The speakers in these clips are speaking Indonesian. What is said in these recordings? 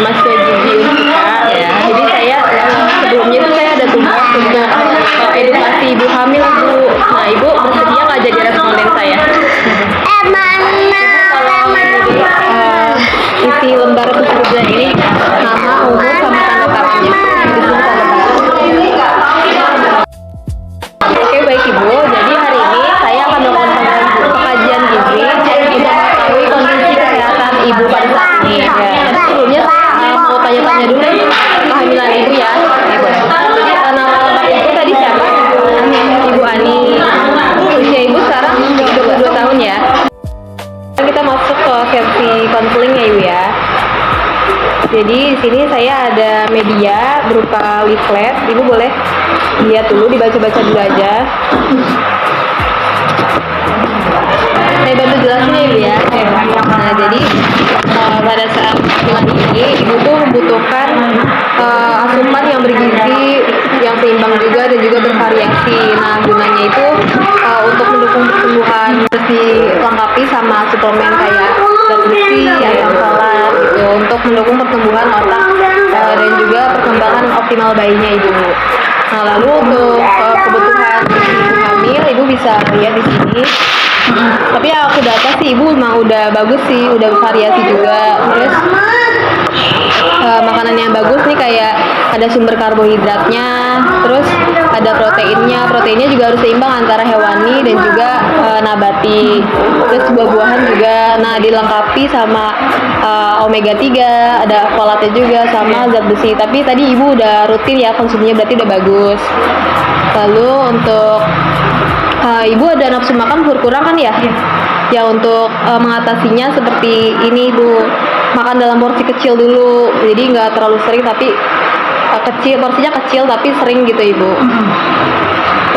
mahasiswa gizi Unsika ya. Jadi saya sebelumnya itu saya ada tugas untuk edukasi ibu hamil Bu. Nah ibu bersedia nggak jadi responden saya? Isi lembar pekerjaan ini nama, umur, sama tanda tangannya. Oke baik ibu, jadi hari ini saya akan melakukan pengkajian gizi untuk mengetahui kondisi kesehatan ibu pada saat ini. Ya. Sebelumnya saya mau tanya-tanya dulu kehamilan ibu ya. Jadi nama lengkap ibu tadi siapa? Ibu Ani. Usia ibu sekarang 22 tahun ya. Kita masuk ke sesi konseling ya ibu ya. Jadi di sini saya ada media berupa leaflet. Ibu boleh lihat dulu, dibaca-baca dulu aja. Saya bantu jelasin ya ibu ya. Nah jadi pada saat kehamilan ini ibu tuh membutuhkan asupan yang bergizi, yang seimbang juga dan juga bervariasi. Nah gunanya itu untuk mendukung pertumbuhan, terus dilengkapi sama suplemen kayak zat besi, asam folat gitu, untuk mendukung pertumbuhan otak dan juga perkembangan optimal bayinya ibu. Nah lalu untuk kebutuhan ibu hamil ibu bisa lihat di sini. Tapi yang aku data sih ibu memang udah bagus sih, udah bervariasi juga. Terus makanan yang bagus nih kayak ada sumber karbohidratnya, terus ada proteinnya juga harus seimbang antara hewani dan juga nabati. Terus buah-buahan juga, nah dilengkapi sama omega 3, ada folatnya juga sama zat besi. Tapi tadi ibu udah rutin ya konsumsinya, berarti udah bagus. Lalu untuk ibu ada nafsu makan berkurang kan ya? Ya untuk mengatasinya seperti ini ibu, makan dalam porsi kecil dulu, jadi nggak terlalu sering tapi porsinya kecil tapi sering gitu ibu.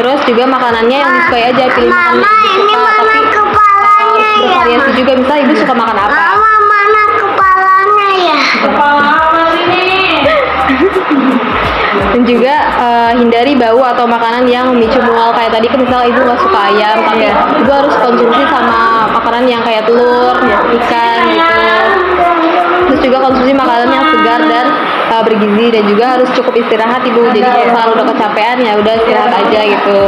Terus juga makanannya yang disukai aja, pilih makanan yang ibu suka tapi bervariasi juga. Misal ibu suka makan apa? Mana kepalanya ya? Kepala sini. Dan juga hindari bau atau makanan yang memicu mual kayak tadi kan misal ibu nggak suka ayam, tapi ibu harus konsumsi sama makanan yang kayak telur, ikan gitu. Terus juga konsumsi makanan yang segar dan bergizi, dan juga harus cukup istirahat ibu. Jadi kalau misalnya udah kecapean ya udah istirahat aja gitu.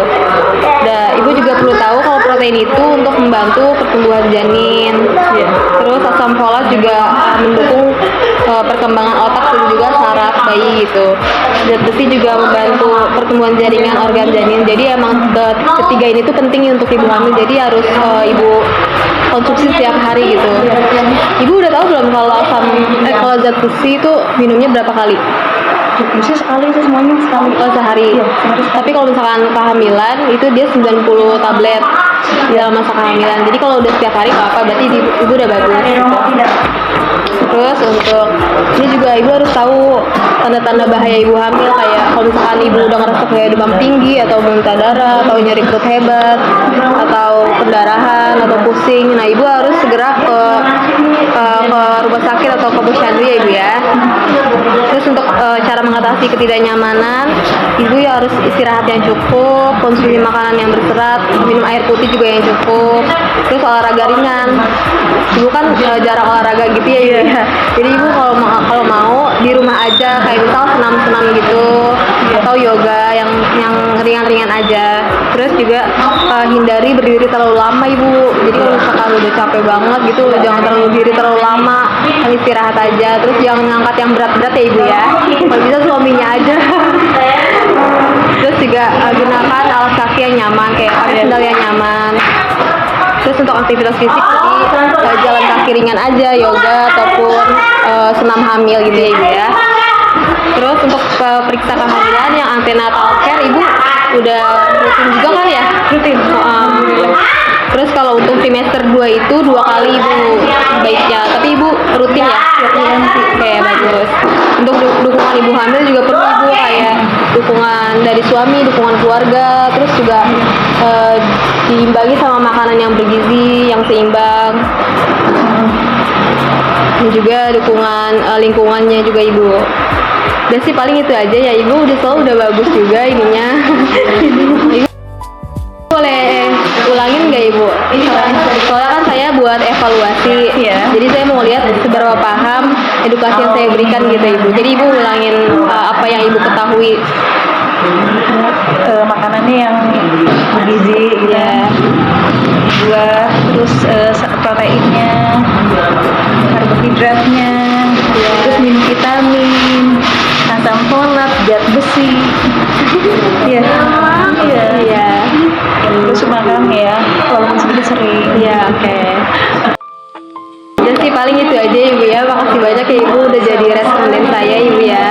Dan ibu juga perlu tahu kalau protein itu untuk membantu pertumbuhan janin. Terus asam folat juga mendukung perkembangan otak dan juga saraf bayi gitu. Zat besi juga membantu pertumbuhan jaringan organ janin. Jadi emang ketiga ini tuh penting untuk ibu hamil. Jadi harus ibu konsumsi setiap hari gitu. Ibu udah tahu belum kalau zat besi itu minumnya berapa kali? Bisa sekali itu semuanya sekali. Oh sehari. Iya, sehari. Tapi kalau misalkan kehamilan itu dia 90 tablet di dalam masa kehamilan. Jadi kalau udah setiap hari nggak apa, berarti ibu udah bagus. Gitu. Terus untuk ini juga ibu harus tahu tanda-tanda bahaya ibu hamil, kayak kalau misalkan ibu udah ngerasa kayak demam tinggi atau muntah darah atau nyeri perut hebat atau pendarahan atau pusing. Nah ibu harus segera ke rumah sakit atau ke posyandu ya ibu ya. Terus untuk cara mengatasi ketidaknyamanan, ibu ya harus istirahat yang cukup, konsumsi makanan yang berserat, minum air putih juga yang cukup, terus olahraga ringan. Ibu kan jarang olahraga gitu ya ibu ya. Jadi ibu kalau mau di rumah aja, kayak misal senam-senam gitu atau yoga yang ringan-ringan aja. Terus juga hindari berdiri terlalu lama ibu. Jadi kalau misalkan udah capek banget gitu, jangan berdiri terlalu lama, istirahat aja. Terus jangan ngangkat yang berat-berat ya ibu ya. Kalau bisa suaminya aja. Terus juga gunakan alas kaki yang nyaman, kayak sandal yang nyaman. Terus untuk aktivitas fisik jadi jalan kaki ringan aja, yoga ataupun senam hamil gitu ya ibu ya. Terus untuk periksa kehamilan yang antenatal care ibu udah rutin juga kan ya? Rutin. Terus kalau untuk trimester 2 itu 2 kali ibu baiknya, tapi ibu rutin ya? Oke bagus. Untuk dukungan ibu hamil juga perlu ibu, kayak dukungan dari suami, dukungan keluarga, terus juga diimbangi sama makanan yang bergizi, yang seimbang, dan juga dukungan lingkungannya juga ibu. Dan sih paling itu aja ya ibu, udah bagus juga ininya. Ibu boleh ulangin nggak ibu? Soalnya kan saya buat evaluasi, jadi saya mau lihat seberapa paham edukasi yang saya berikan gitu ibu. Jadi ibu ngulangin apa yang ibu ketahui. Makanannya yang bergizi gitu Ya. buah, terus proteinnya, karbohidratnya, terus minum vitamin, asam folat, zat besi. Iya. Iya. Iya. Terus makan ya, walaupun sedikit sering. Iya, oke. Ya sih paling itu aja ibu ya. Makasih banyak ya ibu udah jadi responden saya ibu ya.